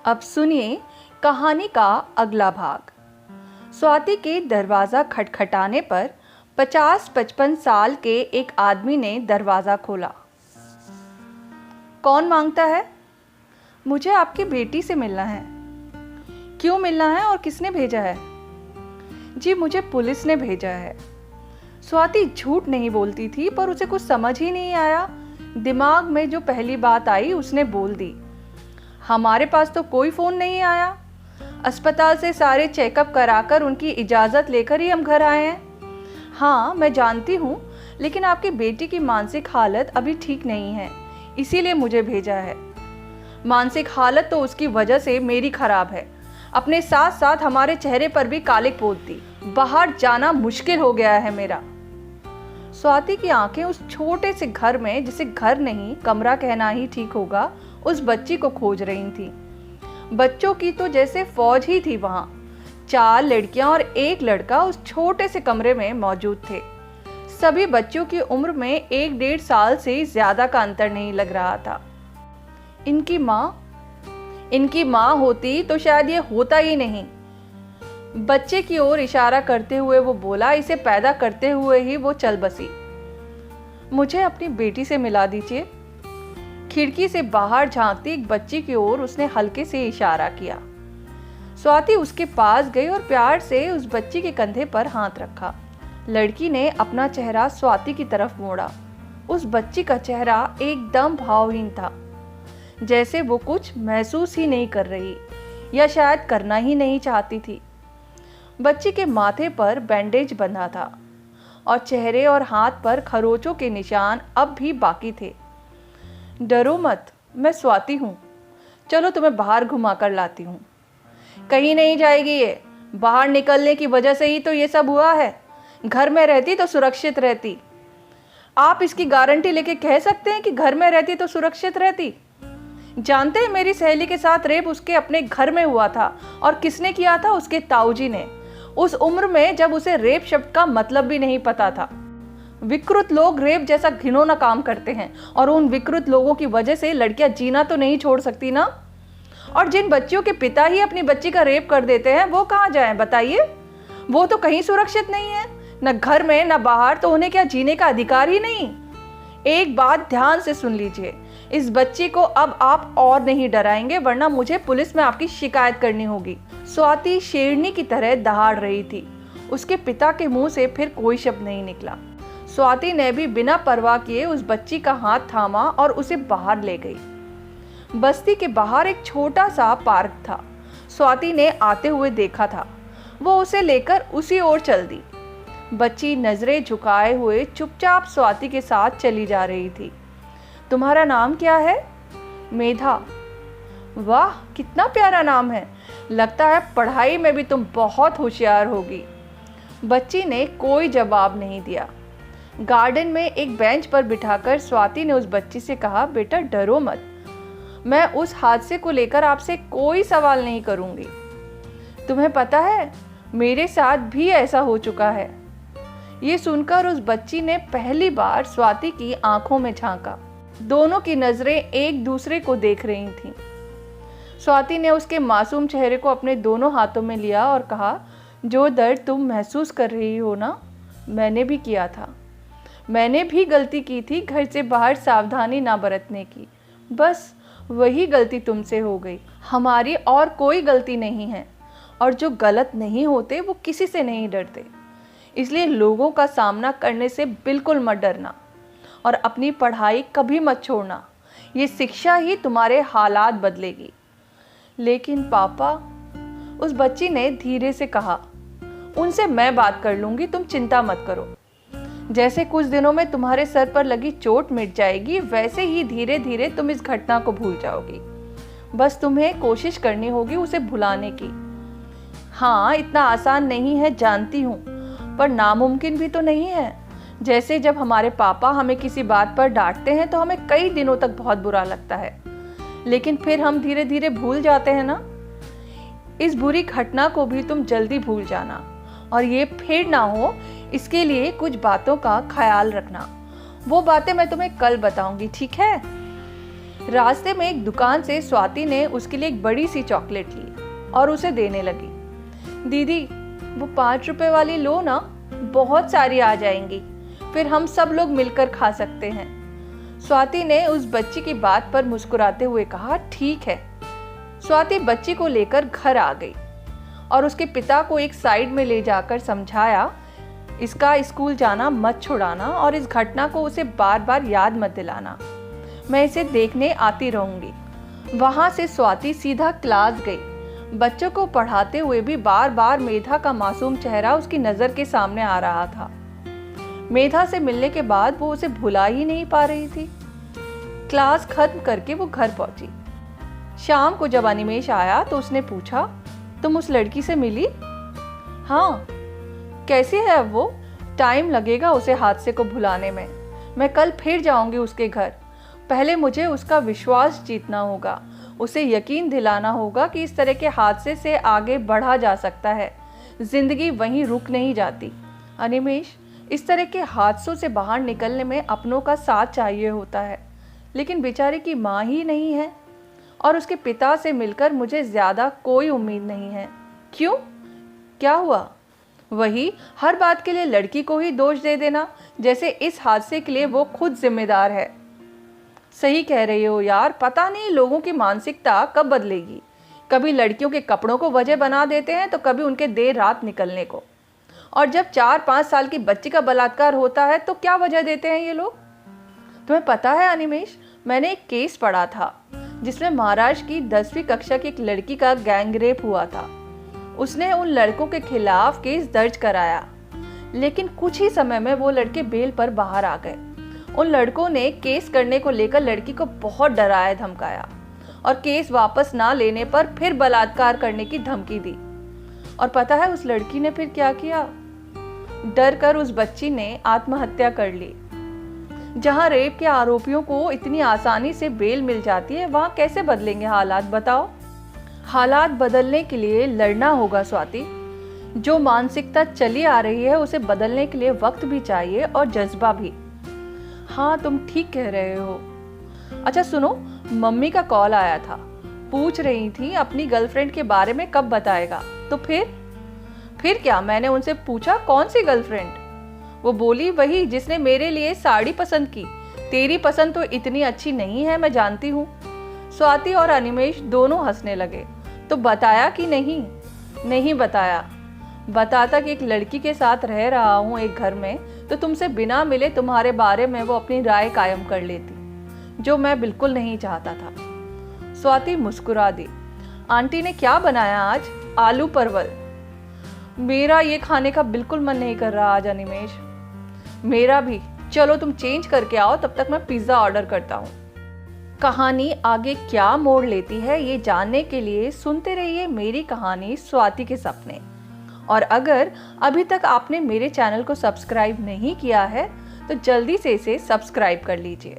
अब सुनिए कहानी का अगला भाग। स्वाति के दरवाज़ा खटखटाने पर 50-55 साल के एक आदमी ने दरवाज़ा खोला। कौन मांगता है? मुझे आपकी बेटी से मिलना है। क्यों मिलना है और किसने भेजा है? जी मुझे पुलिस ने भेजा है। स्वाति झूठ नहीं बोलती थी, पर उसे कुछ समझ ही नहीं आया। दिमाग में जो पहली बात आई उसने बोल दी, हमारे पास तो कोई फ़ोन नहीं आया। अस्पताल से सारे चेकअप कराकर उनकी इजाज़त लेकर ही हम घर आए हैं। हाँ मैं जानती हूँ, लेकिन आपकी बेटी की मानसिक हालत अभी ठीक नहीं है, इसीलिए मुझे भेजा है। मानसिक हालत तो उसकी वजह से मेरी खराब है, अपने साथ साथ हमारे चेहरे पर भी कालिक पोत दी। बाहर जाना मुश्किल हो गया है मेरा। स्वाति की आंखें उस छोटे से घर में, जिसे घर नहीं कमरा कहना ही ठीक होगा, उस बच्ची को खोज रही थी। बच्चों की तो जैसे फौज ही थी वहां। 4 लड़कियां और 1 लड़का उस छोटे से कमरे में मौजूद थे। सभी बच्चों की उम्र में 1-1.5 साल से ज्यादा का अंतर नहीं लग रहा था। इनकी माँ होती तो शायद ये होता ही नहीं। बच्चे की ओर इशारा करते हुए वो बोला। इसे पैदा करते हुए ही वो चल बसी। मुझे अपनी बेटी से मिला दीजिए। खिड़की से बाहर झांकती एक बच्ची की ओर उसने हल्के से इशारा किया। स्वाति उसके पास गई और प्यार से उस बच्ची के कंधे पर हाथ रखा। लड़की ने अपना चेहरा स्वाति की तरफ मोड़ा। उस बच्ची का चेहरा एकदम भावहीन था, जैसे वो कुछ महसूस ही नहीं कर रही, या शायद करना ही नहीं चाहती थी। बच्ची के माथे पर बैंडेज बंधा था और चेहरे और हाथ पर खरोचों के निशान अब भी बाकी थे। डरो मत, मैं स्वाति हूँ। चलो तुम्हें बाहर घुमा कर लाती हूँ। कहीं नहीं जाएगी ये। बाहर निकलने की वजह से ही तो ये सब हुआ है। घर में रहती तो सुरक्षित रहती। आप इसकी गारंटी लेके कह सकते हैं कि घर में रहती तो सुरक्षित रहती? जानते हैं मेरी सहेली के साथ रेप उसके अपने घर में हुआ था, और किसने किया था? उसके ताऊजी ने। उस उम्र में जब उसे रेप शब्द का मतलब भी नहीं पता था। विकृत लोग रेप जैसा घिनौना काम करते हैं, और उन विकृत लोगों की वजह से लड़कियां जीना तो नहीं छोड़ सकती ना। और जिन बच्चियों के पिता ही अपनी बच्ची का रेप कर देते हैं, वो कहाँ जाएं बताइए? वो तो कहीं सुरक्षित नहीं है, न घर में न बाहर। तो उन्हें क्या जीने का अधिकार ही नहीं? एक बात ध्यान से सुन लीजिए, इस बच्ची को अब आप और नहीं डराएंगे, वरना मुझे पुलिस में आपकी शिकायत करनी होगी। स्वाति शेरनी की तरह दहाड़ रही थी। उसके पिता के मुंह से फिर कोई शब्द नहीं निकला। स्वाति ने भी बिना परवाह किए उस बच्ची का हाथ थामा और उसे बाहर ले गई। बस्ती के बाहर एक छोटा सा पार्क था। स्वाति ने आते हुए देखा था। वो उसे लेकर उसी ओर चल दी। बच्ची नजरें झुकाए हुए चुपचाप स्वाति के साथ चली जा रही थी। तुम्हारा नाम क्या है? मेधा। वाह कितना प्यारा नाम है। लगता है पढ़ाई में भी तुम बहुत होशियार होगी। बच्ची ने कोई जवाब नहीं दिया। गार्डन में एक बेंच पर बिठाकर स्वाति ने उस बच्ची से कहा, बेटा डरो मत, मैं उस हादसे को लेकर आपसे कोई सवाल नहीं करूंगी। तुम्हें पता है मेरे साथ भी ऐसा हो चुका है। ये सुनकर उस बच्ची ने पहली बार स्वाति की आंखों में झांका। दोनों की नजरें एक दूसरे को देख रही थीं। स्वाति ने उसके मासूम चेहरे को अपने दोनों हाथों में लिया और कहा, जो दर्द तुम महसूस कर रही हो ना, मैंने भी किया था। मैंने भी गलती की थी घर से बाहर सावधानी ना बरतने की। बस वही गलती तुमसे हो गई। हमारी और कोई गलती नहीं है, और जो गलत नहीं होते वो किसी से नहीं डरते। इसलिए लोगों का सामना करने से बिल्कुल मत डरना, और अपनी पढ़ाई कभी मत छोड़ना। ये शिक्षा ही तुम्हारे हालात बदलेगी। लेकिन पापा, उस बच्ची ने धीरे से कहा, उनसे मैं बात कर लूंगी, तुम चिंता मत करो। जैसे कुछ दिनों में तुम्हारे सर पर लगी चोट मिट जाएगी, वैसे ही धीरे धीरे तुम इस घटना को भूल जाओगी। बस तुम्हें कोशिश करनी होगी उसे भुलाने की। हाँ इतना आसान नहीं है जानती हूँ, पर नामुमकिन भी तो नहीं है। जैसे जब हमारे पापा हमें किसी बात पर डांटते हैं तो हमें कई दिनों तक बहुत बुरा लगता है, लेकिन फिर हम धीरे धीरे भूल जाते हैं ना। इस बुरी घटना को भी तुम जल्दी भूल जाना, और ये फिर ना हो इसके लिए कुछ बातों का ख्याल रखना। वो बातें मैं तुम्हें कल बताऊंगी, ठीक है? रास्ते में एक दुकान से स्वाति ने उसके लिए एक बड़ी सी चॉकलेट ली और उसे देने लगी। दीदी, वो 5 रुपए वाली लो ना, बहुत सारी आ जाएंगी, फिर हम सब लोग मिलकर खा सकते हैं। स्वाति ने उस बच्ची की बात पर मुस्कुराते हुए कहा, ठीक है। स्वाति बच्ची को लेकर घर आ गई और उसके पिता को एक साइड में ले जाकर समझाया, इसका स्कूल जाना मत छुड़ाना और इस घटना को उसे बार बार याद मत दिलाना। मैं इसे देखने आती रहूंगी। वहां से स्वाति सीधा क्लास गई। बच्चों को पढ़ाते हुए भी बार बार मेधा का मासूम चेहरा उसकी नज़र के सामने आ रहा था। मेधा से मिलने के बाद वो उसे भुला ही नहीं पा रही थी। क्लास खत्म करके वो घर पहुंची। शाम को जब अनिमेष आया तो उसने पूछा, तुम उस लड़की से मिली? हाँ। कैसी है अब वो? टाइम लगेगा उसे हादसे को भुलाने में। मैं कल फिर जाऊंगी उसके घर। पहले मुझे उसका विश्वास जीतना होगा, उसे यकीन दिलाना होगा कि इस तरह के हादसे से आगे बढ़ा जा सकता है, जिंदगी वहीं रुक नहीं जाती। अनिमेष, इस तरह के हादसों से बाहर निकलने में अपनों का साथ चाहिए होता है, लेकिन बेचारे की माँ ही नहीं है और उसके पिता से मिलकर मुझे ज़्यादा कोई उम्मीद नहीं है। क्यों? क्या हुआ? वही, हर बात के लिए लड़की को ही दोष दे देना, जैसे इस हादसे के लिए वो खुद जिम्मेदार है। सही कह रही हो यार, पता नहीं लोगों की मानसिकता कब बदलेगी। कभी लड़कियों के कपड़ों को वजह बना देते हैं तो कभी उनके देर रात निकलने को। और जब 4-5 साल की बच्ची का बलात्कार होता है तो क्या वजह देते हैं ये लोग। तुम्हें पता है अनिमेष, मैंने एक केस पढ़ा था जिसमें महाराष्ट्र की 10वीं कक्षा की एक लड़की का गैंग रेप हुआ था। उसने उन लड़कों के खिलाफ केस दर्ज कराया, लेकिन कुछ ही समय में वो लड़के बेल पर बाहर आ गए। उन लड़कों ने केस करने को लेकर लड़की को बहुत डराया धमकाया और केस वापस ना लेने पर फिर बलात्कार करने की धमकी दी। और पता है उस लड़की ने फिर क्या किया? डर कर उस बच्ची ने आत्महत्या कर ली। जहां रेप के आरोपियों को इतनी आसानी से बेल मिल जाती है, वहां कैसे बदलेंगे हालात, बताओ। हालात बदलने के लिए लड़ना होगा स्वाति। जो मानसिकता चली आ रही है उसे बदलने के लिए वक्त भी चाहिए और जज्बा भी। हाँ, तुम ठीक कह रहे हो। अच्छा सुनो, मम्मी का कॉल आया था, पूछ रही थी अपनी गर्लफ्रेंड के बारे में कब बताएगा। तो फिर क्या? मैंने उनसे पूछा, कौन सी गर्लफ्रेंड? वो बोली, वही जिसने मेरे लिए साड़ी पसंद की। तेरी पसंद तो इतनी अच्छी नहीं है, मैं जानती हूँ। स्वाति और अनिमेष दोनों हंसने लगे। तो बताया कि नहीं? नहीं बताया। बताता कि एक लड़की के साथ रह रहा हूँ एक घर में, तो तुमसे बिना मिले तुम्हारे बारे में वो अपनी राय कायम कर लेती, जो मैं बिल्कुल नहीं चाहता था। स्वाति मुस्कुरा दी। आंटी ने क्या बनाया आज? आलू परवल। मेरा ये खाने का बिल्कुल मन नहीं कर रहा आज अनिमेष। मेरा भी। चलो तुम चेंज करके आओ, तब तक मैं पिज्ज़ा ऑर्डर करता हूँ। कहानी आगे क्या मोड़ लेती है ये जानने के लिए सुनते रहिए मेरी कहानी स्वाति के सपने। और अगर अभी तक आपने मेरे चैनल को सब्सक्राइब नहीं किया है तो जल्दी से इसे सब्सक्राइब कर लीजिए।